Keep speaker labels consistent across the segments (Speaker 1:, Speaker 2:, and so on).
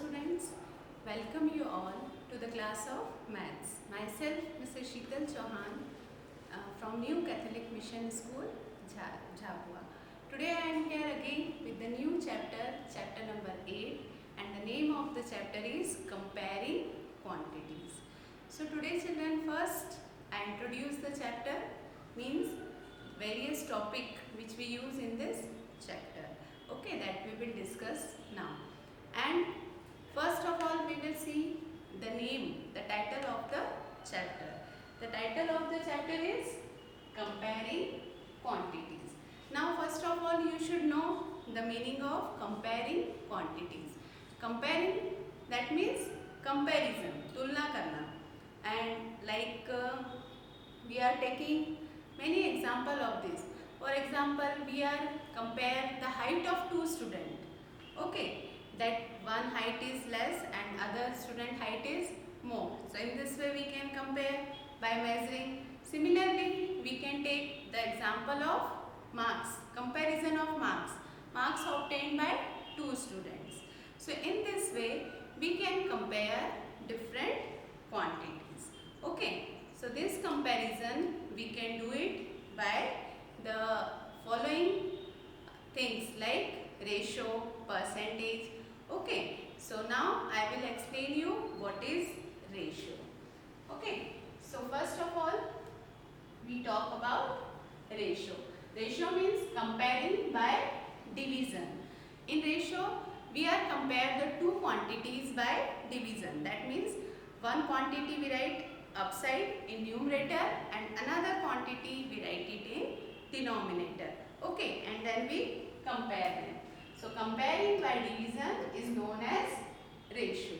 Speaker 1: students, welcome you all to the class of Maths. Myself, Mrs. Sheetal Chauhan from New Catholic Mission School, Jhabua. Today I am here again with the new chapter, chapter number 8, and the name of the chapter is Comparing Quantities. So today children, first I introduce the chapter, means various topic which we use in this chapter. Okay, that we will discuss now. And first of all we will see the name, the title of the chapter. The title of the chapter is Comparing Quantities. Now first of all you should know the meaning of comparing quantities. Comparing, that means comparison, tulna karna. And like we are taking many example of this. For example, we are compare the height of two students. Okay, that one height is less and other student height is more. So in this way we can compare by measuring. Similarly, we can take the example of marks, comparison of marks obtained by two students. So in this way we can compare different quantities. Okay, so this comparison we can do it by the following things like ratio, percentage. Okay, so now I will explain you what is ratio. Okay, so first of all we talk about ratio. Ratio means comparing by division. In ratio we are compare the two quantities by division. That means one quantity we write upside in numerator and another quantity we write it in denominator. Okay, and then we compare them. So comparing by division is known as ratio.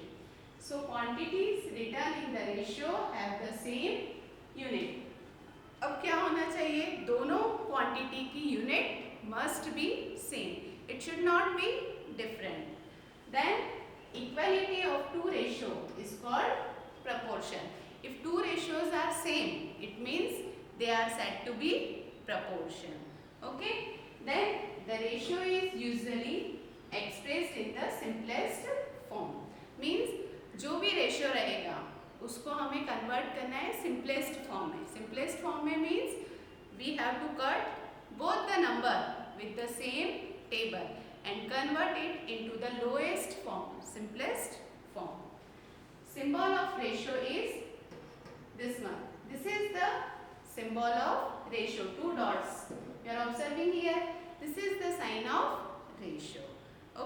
Speaker 1: So quantities written in the ratio have the same unit. अब क्या होना चाहिए, दोनों quantity की unit must be same, it should not be different. Then equality of two ratio is called proportion. If two ratios are same, it means they are said to be proportion. Okay, then the ratio is usually expressed in the simplest form. Means जो भी ratio रहेगा उसको हमें convert करना है simplest form में. Simplest form में means we have to cut both the number with the same table and convert it into the lowest form, simplest form. Symbol of ratio is this one. This is the symbol of ratio, two dots. You are observing here. This is the sign of ratio.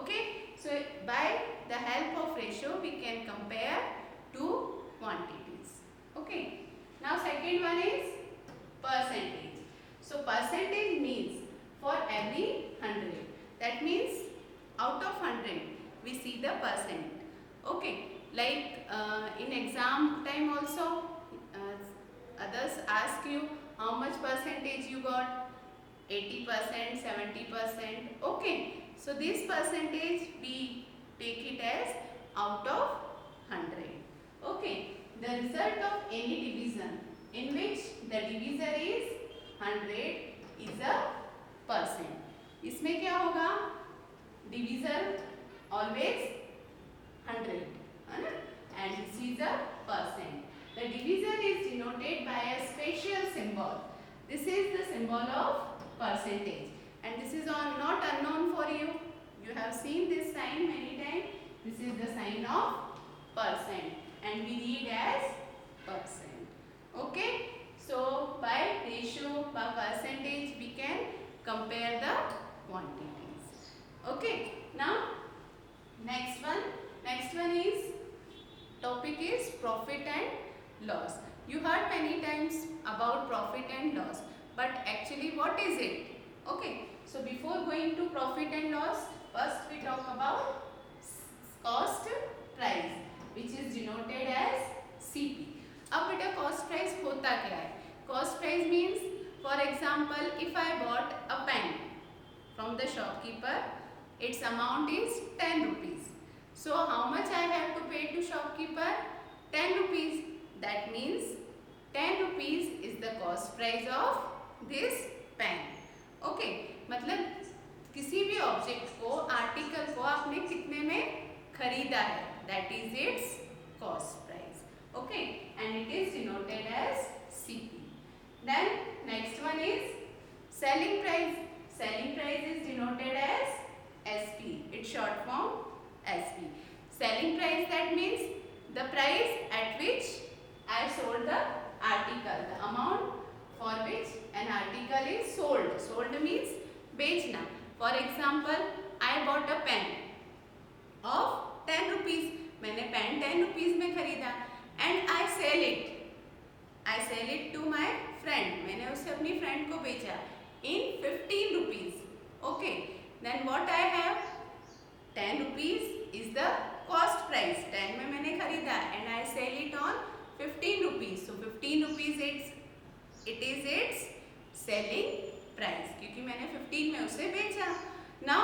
Speaker 1: Okay. So by the help of ratio we can compare two quantities. Okay. Now second one is percentage. So percentage means for every 100. That means out of 100 we see the percent. Okay. Like in exam time also others ask you how much percentage you got, 80%, 70%. Okay, so this percentage we take it as out of 100. Okay, the result of any division in which the divisor is 100 is a percent. इसमें क्या होगा, divisor always 100. And this is a percent. The divisor is denoted by a special symbol. This is the symbol of percentage, and this is not unknown for you. You have seen this sign many times. This is the sign of percent, and we read as percent. Okay, so by ratio, by percentage we can compare the quantities. Okay, now next one is topic is profit and loss. You heard many times about profit and loss, but actually what is it? Okay, so before going to profit and loss, first we talk about cost price, which is denoted as CP. अब बेटा cost price होता क्या है? Cost price means, for example, if I bought a pen from the shopkeeper, its amount is 10 rupees. So how much I have to pay to shopkeeper? 10 rupees. That means 10 rupees is the cost price of this pen. Okay, मतलब किसी भी object को, article को आपने कितने में खरीदा खरीदा है, that is its cost price. Okay, and it is denoted as CP. Then next one is selling price. Selling price is denoted as SP. It's short form SP. Selling price, that means the price at which I sold the article, the amount for which an article is sold. Sold means बेचना. For example, I bought a pen of 10 rupees. मैंने pen 10 rupees में खरीदा and I sell it. I sell it to my friend. मैंने उसे अपनी friend को बेचा in 15 rupees. Okay. Then what I have? 10 rupees is the cost price. 10 में मैंने खरीदा and I sell it on 15 rupees. So 15 rupees it is its selling price क्योंकि मैंने 15 में उसे बेचा. Now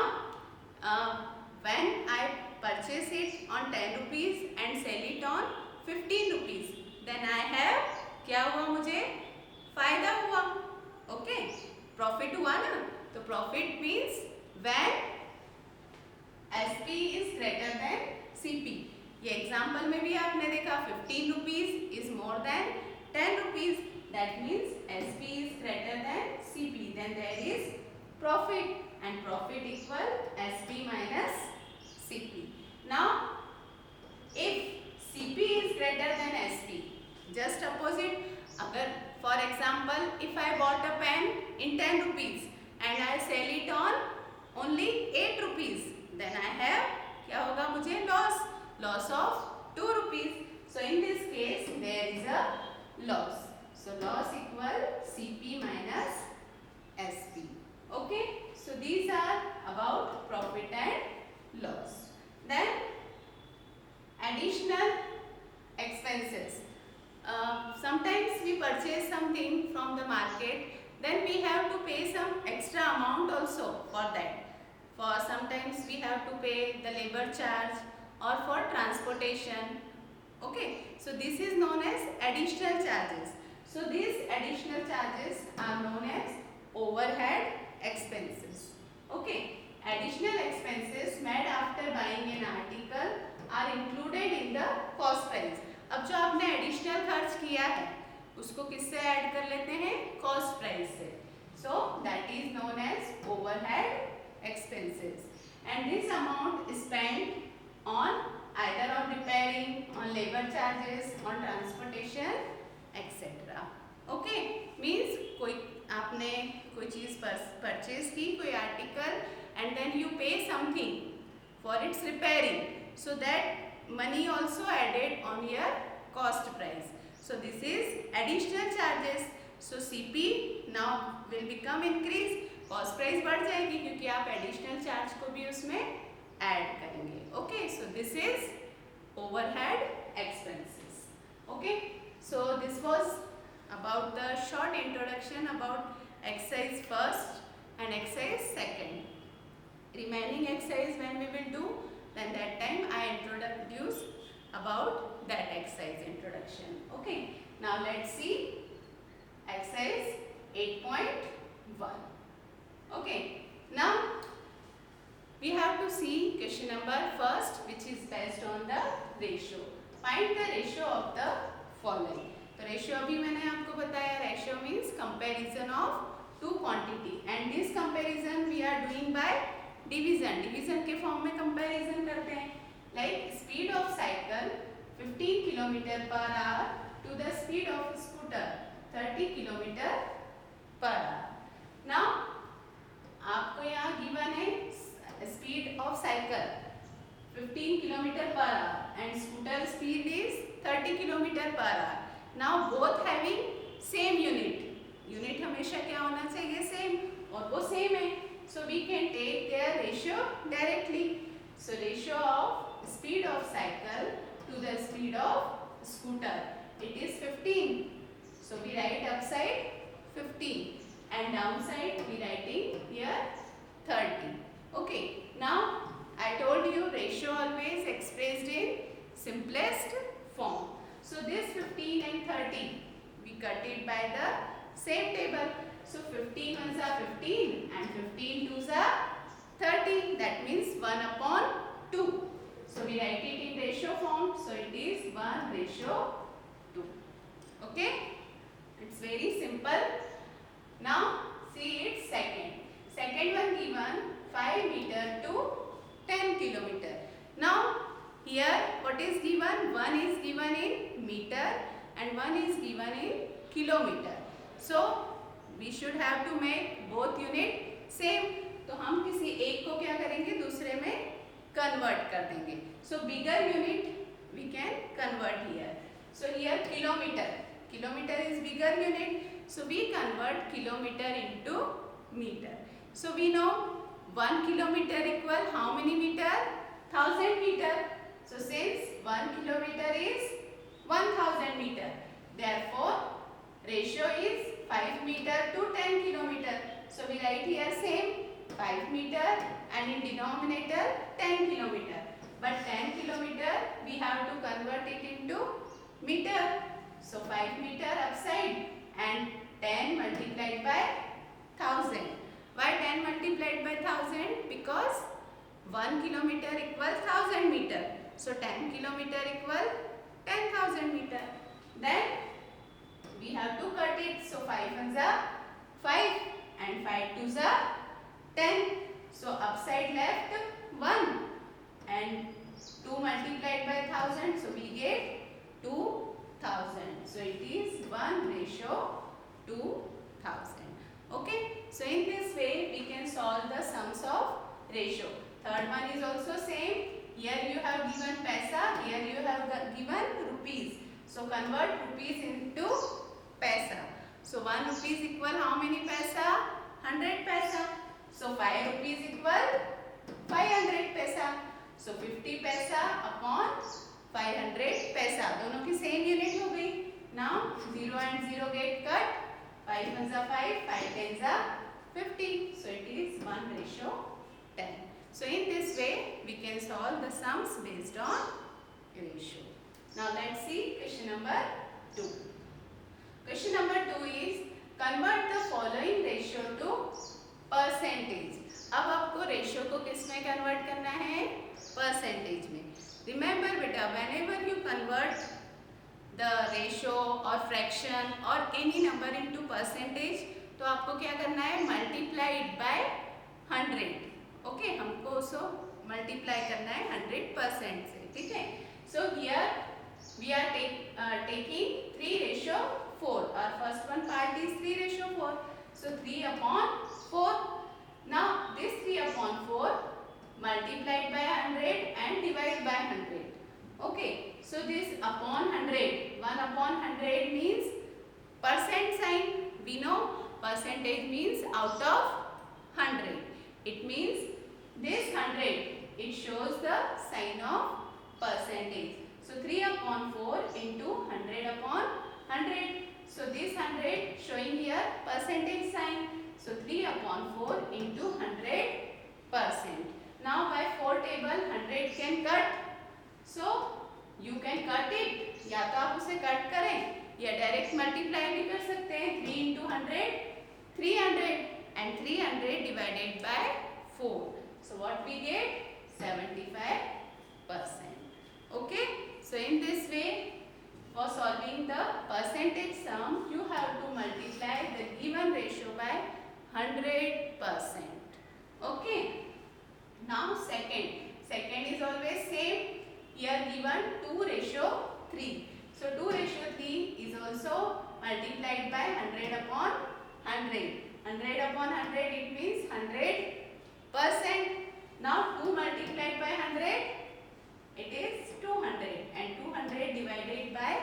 Speaker 1: when I purchase it on 10 rupees and sell it on 15 rupees, then I have, क्या हुआ, मुझे फायदा हुआ. ओके, प्रॉफिट हुआ ना. तो profit means when SP is greater than CP. ये एग्जाम्पल में भी आपने देखा 15 rupees is more than 10 rupees. That means SP is greater than CP. Then there is profit and profit equal SP minus CP. Now if CP is greater than SP, just opposite. अगर for example if I bought a pen in 10 rupees and I sell it on only 8 rupees, then I have, क्या होगा, मुझे loss of 2 rupees. So in this case there is a loss. So loss equal CP minus SP. Okay, so these are about profit and loss. Then additional expenses. Sometimes we purchase something from the market, then we have to pay some extra amount also for that. For sometimes we have to pay the labor charge or for transportation. Okay, so this is known as additional charges. So these additional charges are known as overhead expenses. Okay, additional expenses made after buying an article are included in the cost price. अब जो आपने additional खर्च किया है उसको किससे add कर लेते हैं, कॉस्ट प्राइस से. So that is known as overhead expenses and this amount spend on either on repairing, on labour charges, on transportation etcetera. Okay, means कोई आपने कोई चीज़ परचेज की, कोई article, and then you pay something for its repairing, so that money also added on your cost price. So this is additional charges. So CP now will become increase. Cost price बढ़ जाएगी क्योंकि आप additional charge को भी उसमें add करेंगे. Okay, so this is overhead expenses. Okay, so this was about the short introduction about exercise first and exercise second. Remaining exercise when we will do, then that time I introduce about that exercise introduction. Okay, now let's see exercise 8.1. Okay, now we have to see question number first, which is based on the ratio. Find the ratio of the following. तो ratio अभी मैंने आपको बताया, ratio means comparison of two quantity, and this comparison we are doing by division. Division के form में comparison करते हैं. Like speed of cycle 15 kilometre per hour to the speed of scooter 30 kilometre per hour. Now आपको यहाँ given है speed of cycle 15 kilometre per hour and scooter speed is 30 kilometre per hour. Now both having same unit. Unit हमेशा क्या होना चाहिए, same, और वो same है. So we can take their ratio directly. So ratio of speed of cycle to the speed of scooter, it is 15. So we write upside 15 and downside we writing here 30. Okay, now I told you ratio always expressed in simplest form. So this 15 and 30 we cut it by the same table. So 15 ones are 15 and 15 twos are 30. That means 1 upon 2. So we write ratio form. So it is 1:2. Okay? It's very simple. Now see its second. Second one given 5 meter to 10 kilometer. Now here what is given? One is given in meter and one is given in kilometer. So we should have to make both unit same. तो हम किसी एक को क्या करेंगे, दूसरे में convert कर देंगे. So bigger unit we can convert here. So here kilometer. Kilometer is bigger unit. So we convert kilometer into meter. So we know 1 kilometer equal how many meter? 1000 meter. So since 1 kilometer is 1000 meter, therefore ratio is 5 meter to 10 kilometer. So we write here same 5 meter and in denominator 10 kilometer. But 10 kilometer we have to convert it into meter. So 5 meter upside and 10 multiplied by 1000. Why 10 multiplied by 1000? Because 1 kilometer equals 1000 meter. So 10 kilometer equal 10,000 meter. Then we have to cut it. So 5 ones are 5 and 5 twos are 10. So upside left 1 and 2 multiplied by 1000. So we get 2000. So it is 1:2000. Okay. So in this way we can solve the sums of ratio. Third one is also same. Here you have given paisa, here you have given rupees. So convert rupees into paisa. So 1 rupees equal how many paisa? 100 paisa. So 5 rupees equal 500 paisa. So 50 paisa upon 500 paisa. दोनों की same unit हो गई. Now 0 and 0 get cut. 5 ones are 5, 5 tens are 50. So it is 1:10. So in this way we can solve the sums based on ratio. Now let's see question number 2. Question number 2 is convert the following ratio to percentage. अब आपको ratio को किस में convert करना है? Percentage में. Remember बेटा, whenever you convert the ratio or fraction or any number into percentage, तो आपको क्या करना है? Multiply it by 100. ओके, हमको उसको मल्टीप्लाई करना है 100% से. ठीक है. So here we are taking 3:4. Our first one part is 3:4. So 3/4. Now this 3/4 multiplied by 100 and divided by 100. Okay. So this upon 100, 1/100 means percent sign. We know percentage means out of 100. It means this 100, it shows the sign of percentage. So 3/4 into 100/100. So this 100 showing here percentage sign. So 3/4 into 100%. Now by 4 table 100 can cut. So you can cut it. या तो आप उसे cut करें या direct multiply भी कर सकते हैं. 3 into 100, 300. And 300 divided by 4. So what we get? 75%. Okay. So in this way, for solving the percentage sum, you have to multiply the given ratio by 100%. Okay. Now second. Second is always same. Here given 2:3. So 2:3 is also multiplied by 100/100. 100/100 it means 100%. Now 2 multiplied by 100, it is 200 and 200 divided by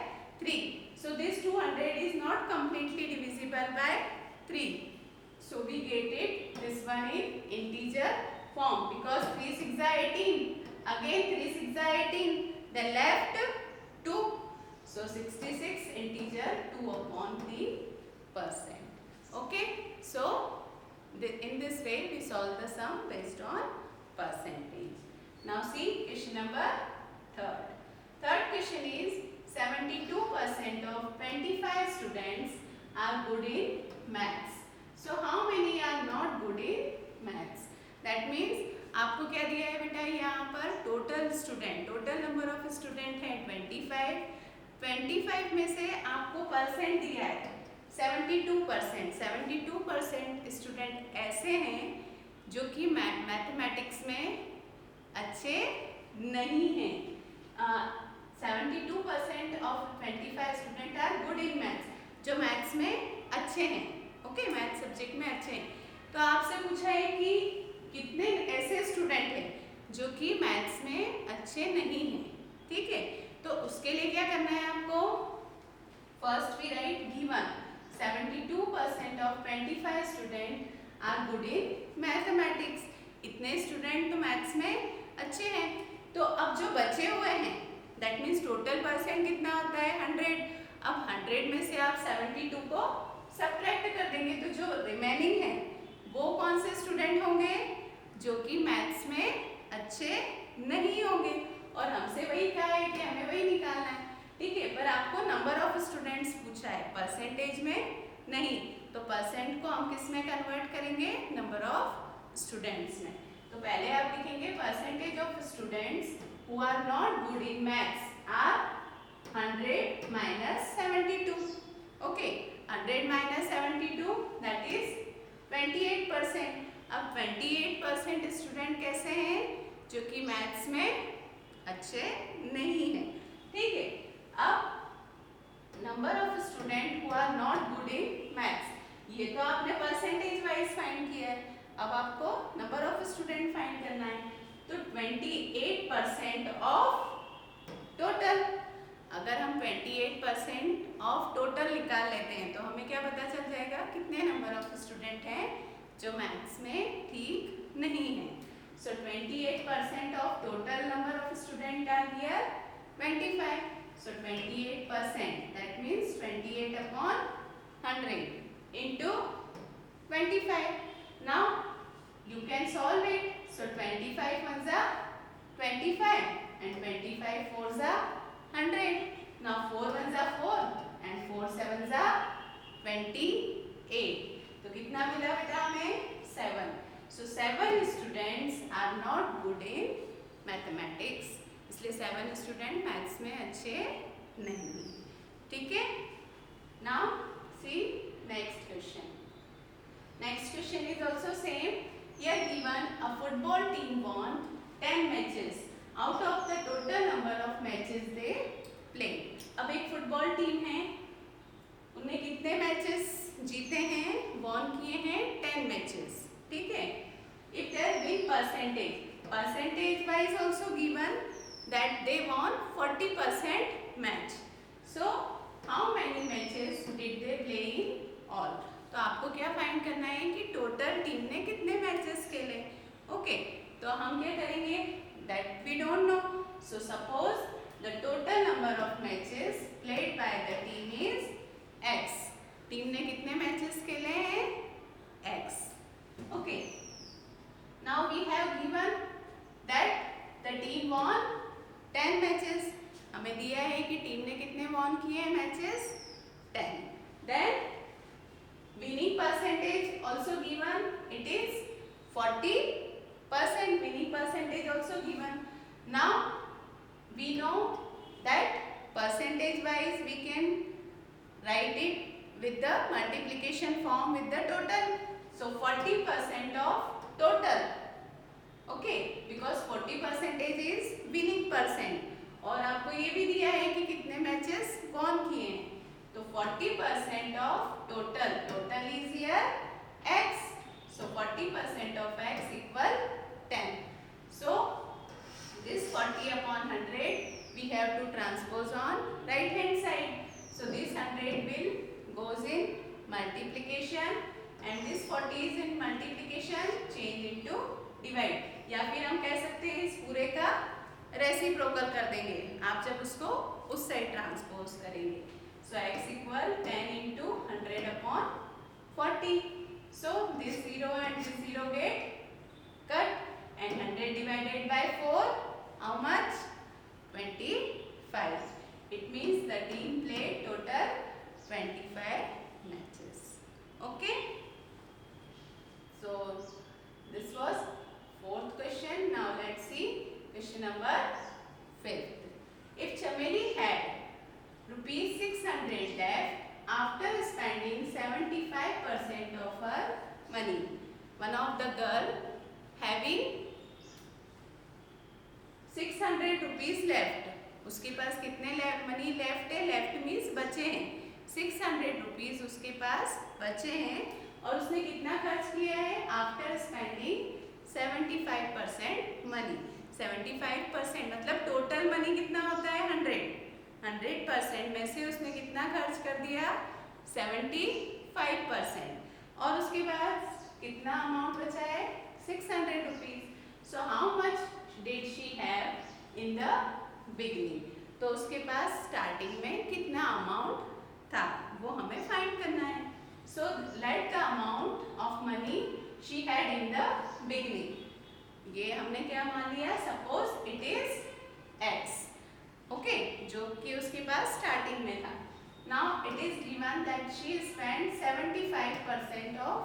Speaker 1: 3. So this 200 is not completely divisible by 3. So we get it this one in integer form because 3 6 are 18. Again 3 6 are 18. Then left 2. So 66 integer 2/3%. Okay. So in this way we solve the sum based on percentage. Now see question number 3rd. Third question is 72% of 25 students are good in maths. So how many are not good in maths? That means आपको क्या दिया है बेटा यहाँ पर total student, total number of student है 25। 25 में से आपको परसेंट दिया है 72%। 72% स्टूडेंट ऐसे हैं जो कि मैथमेटिक्स में अच्छे नहीं हैं। 72% of 25 student are good in maths, जो मैथ्स में अच्छे हैं। ओके, मैथ्स सब्जेक्ट में अच्छे हैं। तो आपसे पूछा है कि कितने ऐसे स्टूडेंट हैं जो कि मैथ्स में अच्छे नहीं हैं। ठीक है, तो उसके लिए क्या करना है आपको, first we write given 72% of 25 student are good in mathematics. इतने स्टूडेंट तो मैथ्स में अच्छे हैं। तो अब जो बचे हुए हैं दैट मीन्स टोटल परसेंट कितना होता है 100। अब 100 में से आप 72 को सब्ट्रैक्ट कर देंगे तो जो रिमेनिंग है वो कौन से स्टूडेंट होंगे, जो कि मैथ्स में अच्छे नहीं होंगे। और हमसे वही कहा है कि हमें वही निकालना है। ठीक है, पर आपको नंबर ऑफ स्टूडेंट्स पूछा है, परसेंटेज में नहीं। तो परसेंट को हम किस में कन्वर्ट करेंगे, नंबर ऑफ स्टूडेंट्स में। तो पहले आप लिखेंगे percentage of students who are not good in maths are 100 minus 72. Okay, 100 minus 72 that is 28%। अब 28% स्टूडेंट कैसे हैं, जो कि मैथ्स में अच्छे नहीं हैं। ठीक है, अब number of student who are not good in maths, ये तो आपने परसेंटेज वाइज फाइंड किया है। अब आपको नंबर ऑफ स्टूडेंट फाइंड करना है। तो 28% ऑफ टोटल, अगर हम 28% ऑफ टोटल निकाल लेते हैं तो हमें क्या पता चल जाएगा, कितने नंबर ऑफ स्टूडेंट हैं जो मैथ्स में ठीक नहीं है। So 28% of total number of student are here 25. So 28%, that means 28 upon 100 into 25. Now you can solve it. So 25 ones are 25 and 25 fours are 100. Now 4 ones are 4 and 4 sevens are 28. तो कितना मिला बेटा हमें, 7. So 7 students are not good in mathematics. इसलिए 7 student maths में अच्छे नहीं। ठीक है, now see next question. Next question is also same. Here given a football team won 10 matches out of the total number of matches they played. अब एक football team है, उन्हें कितने मैचेस जीते हैं, वॉन किए हैं 10 मैचेस। ठीक है, if their win percentage, percentage wise also given that they won 40% match. So how many matches did they play in all? तो आपको क्या फाइंड करना है कि टोटल टीम ने कितने मैचेस खेले। ओके, तो हम क्या करेंगे, that we don't know. So suppose the total number of matches played by the team is x. Team ने कितने मैचेस खेले हैं, x. Okay, now we have given that the team won 10 matches. हमें दिया है कि टीम ने कितने वॉन किए हैं matches, 10. Then winning percentage also given, it is 40%. Winning percentage also given. Now we know that percentage wise we can write it with the multiplication form with the total. So 40% of total. Okay, because 40% is winning percent. और आपको ये भी दिया है कि कितने matches von किए हैं, तो 40% of total, total is here x. So 40% of x equal 10. So this 40 upon 100 we have to transpose on right hand side. So this 100 will goes in multiplication and this 40 is in multiplication change into divide. या फिर हम कह सकते हैं इस पूरे का reciprocal कर देंगे आप जब उसको उस साइड ट्रांसपोज करेंगे. सो x equal 10 into 100 upon 40. So this 0 and this 0 get cut and 100 divided by 4, how much? 25. It means the team played total 25 matches. Okay. So this was fourth question. One of the girl having 600 rupees left, उसके पास कितने money left है, left means बचे हैं, 600 rupees उसके पास बचे हैं और उसने कितना खर्च किया है, आफ्टर स्पेंडिंग 75% मनी। 75% मतलब टोटल मनी कितना होता है 100% में से उसने कितना खर्च कर दिया 75% और उसके बाद कितना अमाउंट बचा है 600 rupees. So how much did she have in the beginning, तो उसके पास स्टार्टिंग में कितना अमाउंट था वो हमें फाइंड करना है। So let the amount of money she had in the beginning, ये हमने क्या मान लिया, suppose it is x, okay, जो कि उसके पास स्टार्टिंग में था। Now it is given that she spend 75% of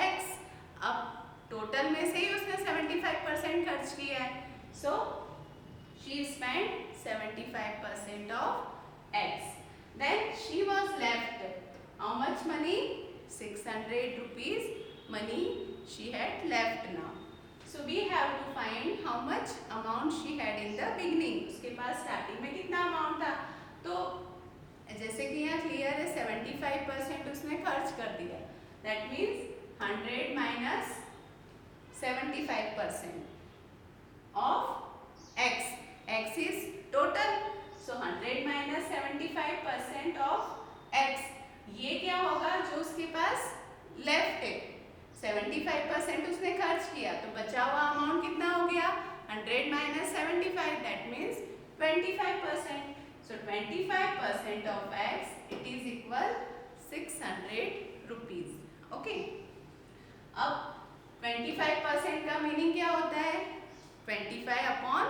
Speaker 1: x, अब टोटल में से ही उसने 75% खर्च किया है, so she spend 75% of x, then she was left how much money, 600 rupees money she had left now. So we have to find how much amount she had in the beginning, उसके पास starting में कितना amount था, तो जैसे कि यहाँ clear है 75% उसने खर्च कर दिया, that means 100 minus 75% of x, x is total, so 100 minus 75% of x, ये क्या होगा जो उसके पास लेफ्ट है, 75% उसने खर्च किया तो बचा हुआ अमाउंट कितना हो गया 100 minus 75, that means 25%, so 25% of x it is equal 600 rupees, okay। अब 25% का मीनिंग क्या होता है, 25 अपॉन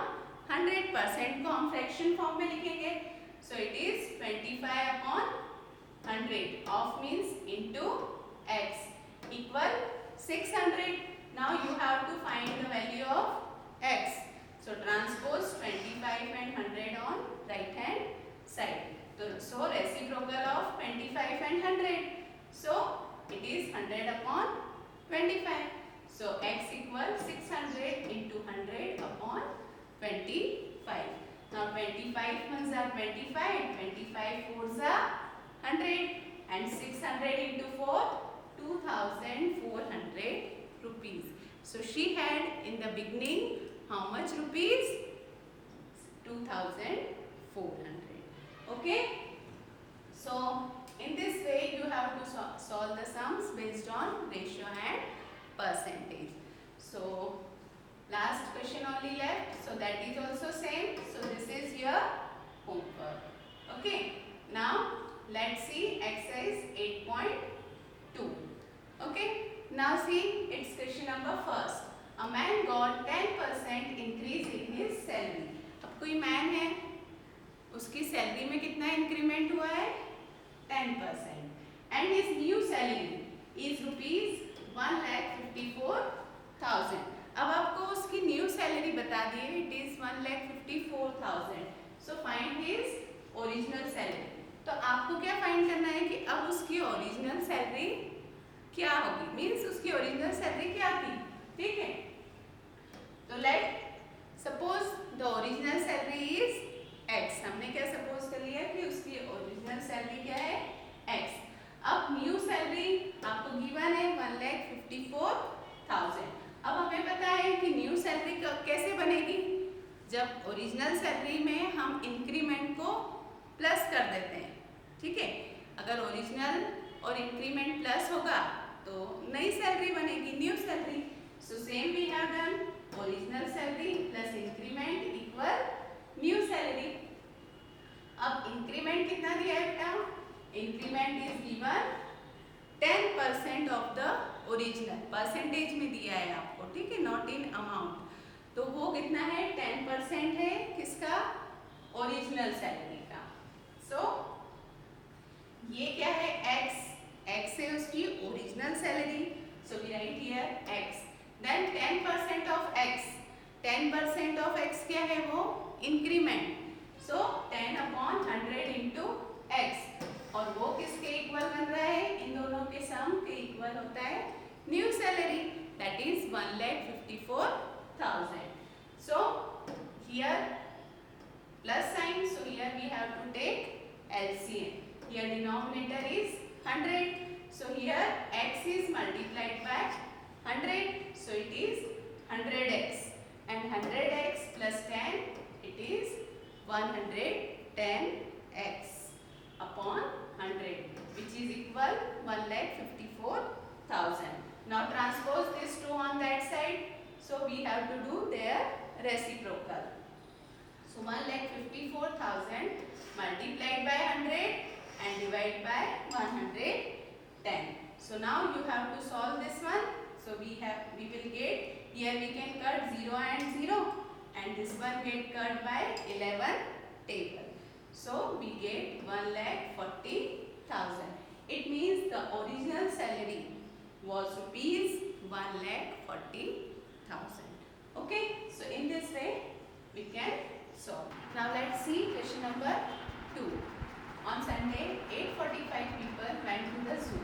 Speaker 1: 100% को हम फ्रैक्शन फॉर्म में लिखेंगे, so it is 25 upon 100 of means into x equal 600। Now you have to find the value of x, so transpose 25 and 100 on right hand side, तो so reciprocal of 25 and 100, so it is 100 upon 25, so x equal 600 into 100 upon 25. Now 25 ones are 25, 25 fours are 100 and 600 into 4, 2400 rupees. So she had in the beginning how much rupees? 2400. Okay? So in this way you have to solve the sums based on ratio and percentage. So last question only left, so that is also same, so this is your homework, okay। Now let's see exercise 8.2, okay। Now see its question number first, a man got 10% increase in his salary। अब कोई man है उसकी salary में कितना increment हुआ है 10% and his new salary is rupees 1,54,000। अब आपको उसकी न्यू सैलरी बता दी है, it is 1,54,000, so find his original salary. तो आपको क्या फाइंड करना है कि अब उसकी ओरिजिनल सैलरी क्या होगी, मीन्स उसकी ओरिजिनल सैलरी क्या थी, ठीक है। तो let suppose the original salary is x, हमने क्या सपोज कर लिया कि उसकी ओरिजिनल सैलरी क्या है x। अब न्यू सैलरी आपको गिवन है 1,54,000। अब हमें पता है कि न्यू सैलरी कैसे बनेगी, जब ओरिजिनल सैलरी में हम इंक्रीमेंट को प्लस कर देते हैं, ठीक है। अगर ओरिजिनल और इंक्रीमेंट प्लस होगा तो नई सैलरी बनेगी, new salary. So same we have done, original salary plus increment equal new salary. अब इंक्रीमेंट कितना दिया है बेटा, increment is given 10% of the original, percentage में दिया है आपको, ठीक है, नॉट इन अमाउंट। तो वो कितना है 10% है किसका, ओरिजिनल सैलरी का। सो ये क्या है x, x है उसकी original salary, so we write here x, then 10% of x, 10% of x क्या है वो increment, so 10 upon 100 into x, और वो किसके इक्वल बन रहा है, इन दोनों के सम के इक्वल होता है new salary. that is 1,54,000. So here plus sign, so here we have to take LCM. Here denominator is 100, so here x is multiplied by 100, so it is 100x, and 100x plus 10, it is 110x upon 100, which is equal 1,54,000. Now transpose this 2 on that side, so we have to do their reciprocal. So 1,54,000 multiplied by 100 and divide by 110. So now you have to solve this one. So we will get, here we can cut 0 and 0, and this one get cut by 11 table. So we get 1,40,000. It means the original salary was rupees 1,40,000. Okay, so in this way we can solve. Now let's see question number 2. On Sunday, 845 people went to the zoo,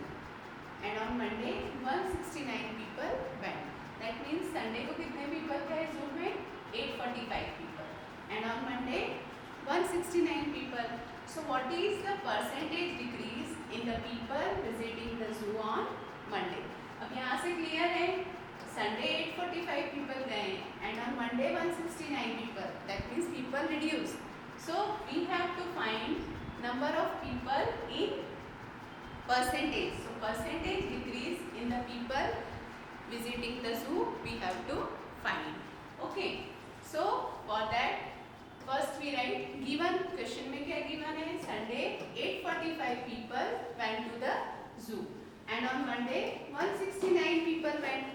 Speaker 1: and on Monday 169 people went. That means Sunday को कितने people थे zoo में? 845 people, and on Monday 169 people. So what is the percentage decrease in the people visiting the zoo on Monday? अब यहाँ से clear है, Sunday 845 people गए and on Monday 169 people. That means people reduced. So we have to find number of people in percentage. So percentage decrease in the people visiting the zoo we have to find. Okay. So for that first we write given. Question में क्या given है? Sunday 845 people went to the zoo and on Monday 169 people went.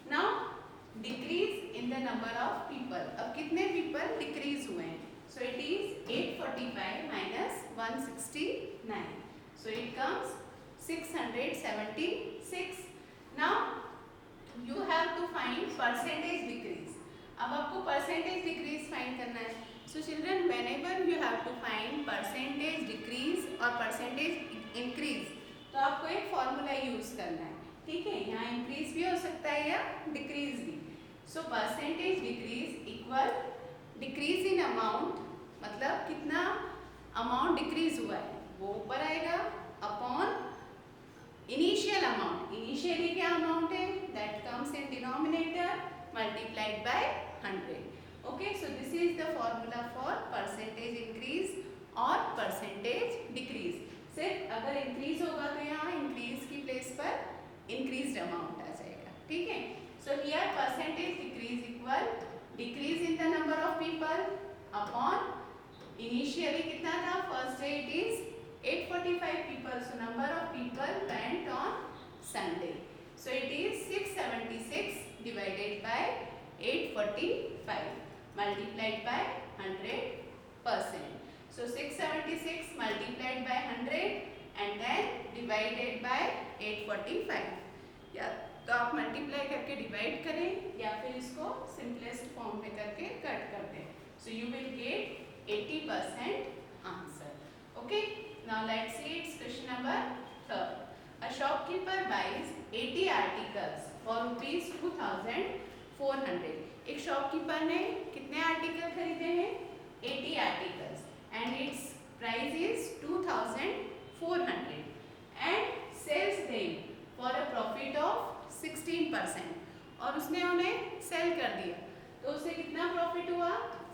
Speaker 1: Now decrease in the number of people. अब कितने people decrease हुए हैं? So it is 845 minus 169. So it comes 676. Now you have to find percentage decrease. अब आपको percentage decrease find करना है. So children, whenever you have to find percentage decrease or percentage increase, तो आपको एक formula use करना है. ठीक है, यहाँ increase भी हो सकता है या decrease भी. So percentage decrease equal decrease in amount, मतलब कितना amount decrease हुआ है वो ऊपर आएगा upon initial amount. Initially क्या amount है? That comes in denominator multiplied by 100. Okay, so this is the formula for percentage increase or percentage decrease. सिर्फ अगर increase होगा तो यहाँ increase की place पर increased amount आ जाएगा. ठीक है? So here percentage decrease equal decrease in the number of people upon initially कितना था? First day it is 845 people. So number of people went on Sunday. So it is 676 divided by 845 multiplied by 100%. So 676 multiplied by 100 and then divided by 845. या तो आप multiply करके divide करें या फिर इसको सिंपलेस्ट फॉर्म में करके कट कर दें. So you will get 80% answer. Okay. Now let's see its question number 3. A shopkeeper buys 80 articles for rupees 2,400. एक शॉपकीपर ने कितने आर्टिकल खरीदे हैं? 80 articles and its price is 2,400 and sells them for a profit of 16%. और उसने उन्हें cell कर दिया तो उसे कितना प्रॉफिट हुआ?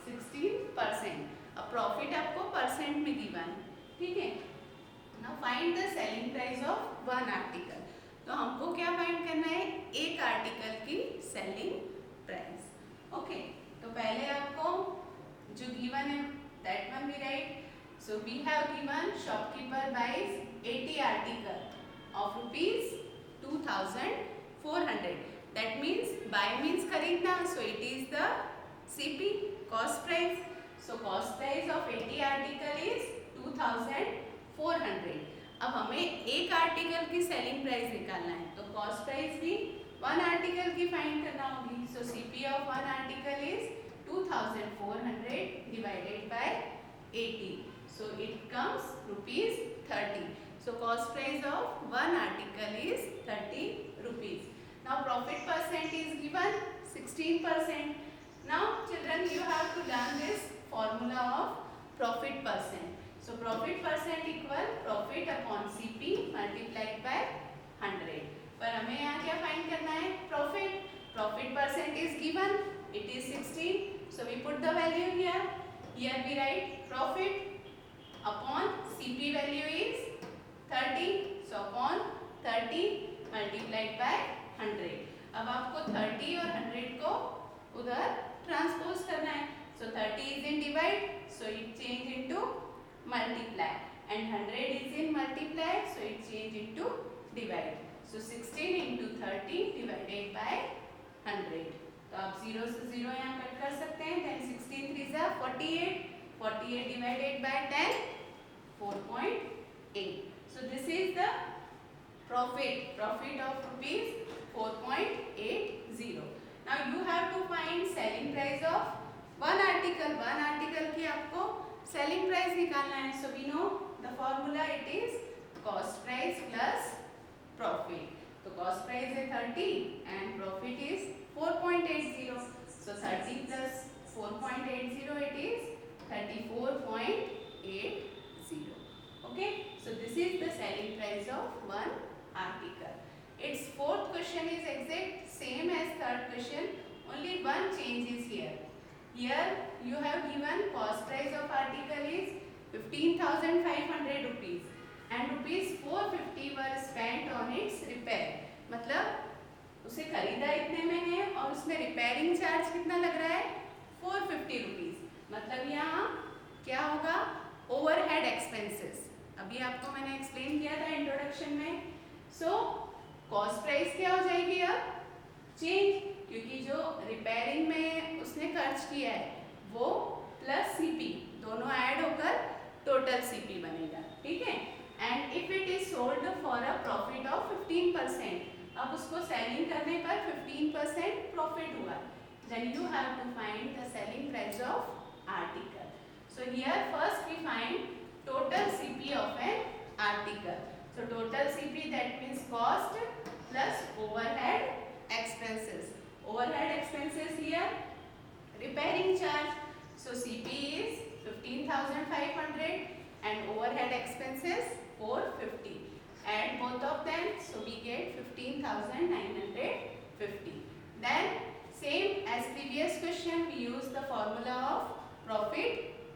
Speaker 1: 16%. अब प्रॉफिट आपको परसेंट में गिवन है. ठीक है. Now find the selling price of one article. तो हमको क्या फाइंड करना है? एक आर्टिकल की सेलिंग प्राइस. ओके, तो पहले आपको जो गिवन है that one we write. So we have given shopkeeper buys 80 article of rupees 2,400. That means buy means खरीदना. So it is the CP cost price. So cost price of 80 article is 2,400. अब हमें एक article की selling price निकालना है तो cost price भी one article की फाइंड करना होगी. So CP of one article is 2,400 divided by 80. So it comes rupees 30. So cost price of one article is 30 rupees. Now profit percent is given 16%. Now children, you have to learn this formula of profit percent. So profit percent equal profit upon CP multiplied by 100. पर हमें यहाँ क्या find करना है? Profit. Profit percent is given, it is 16, so we put the value here. Here we write profit upon CP value is 30, so upon 30 multiplied by 100. अब आपको 30 और 100 को उधर ट्रांसपोज करना है. So 30 is in divide, so it change into multiply, and 100 is in multiply, so it change into divide. So 16 into 30 divided by 100. तो आप 0 से 0 यहाँ कट कर सकते हैं. Then 16 3 जा 48. 48 divided by 10, 4.8. So this is the profit of rupees 4.80. Now you have to find selling price of one article. One article की आपको selling price निकालना है. So we know the formula, it is cost price plus profit. तो cost price है 30 and profit is 4.80. So 30 plus 4.80, it is 34.80. Okay. So this is the selling price of one article. Its fourth question is exact same as third question. Only one change is here. Here you have given cost price of article is 15,500 rupees. And rupees 450 were spent on its repair. मतलब उसे खरीदा इतने में है और उसमें repairing charge कितना लग रहा है? 450 रुपीज. मतलब यहाँ क्या होगा? Overhead expenses. अभी आपको मैंने एक्सप्लेन किया था इंट्रोडक्शन में. सो कॉस्ट प्राइस क्या हो जाएगी अब? चेंज, क्योंकि जो रिपेयरिंग में उसने खर्च किया है वो प्लस सीपी दोनों ऐड होकर टोटल सीपी बनेगा. ठीक है. And if it is sold for a profit of 15%, अब उसको सेलिंग करने पर 15% प्रॉफिट हुआ. Then you have to find the selling price of article. So here first we find total CP of an article. So total CP that means cost plus overhead expenses. Overhead expenses here, repairing charge. So CP is 15,500 and overhead expenses 450. Add both of them, so we get 15,950. Then same as previous question, we use the formula of profit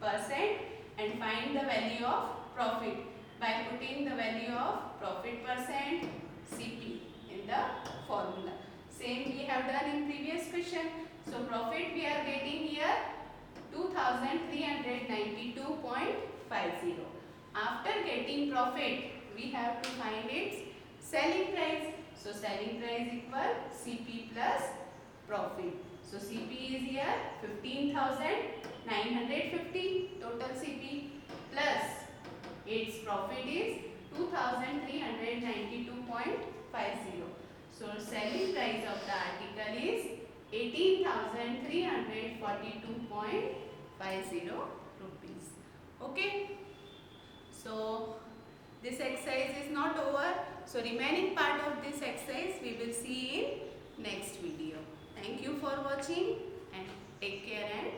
Speaker 1: percent and find the value of profit by putting the value of profit percent CP in the formula. Same we have done in previous question. So profit we are getting here 2,392.50. After getting profit, we have to find its selling price. So selling price equal CP plus profit. So CP is here 15,950 total CP plus its profit is 2,392.50. So selling price of the article is 18,342.50 rupees. Okay. So this exercise is not over. So remaining part of this exercise we will see in next video. Thank you for watching and take care and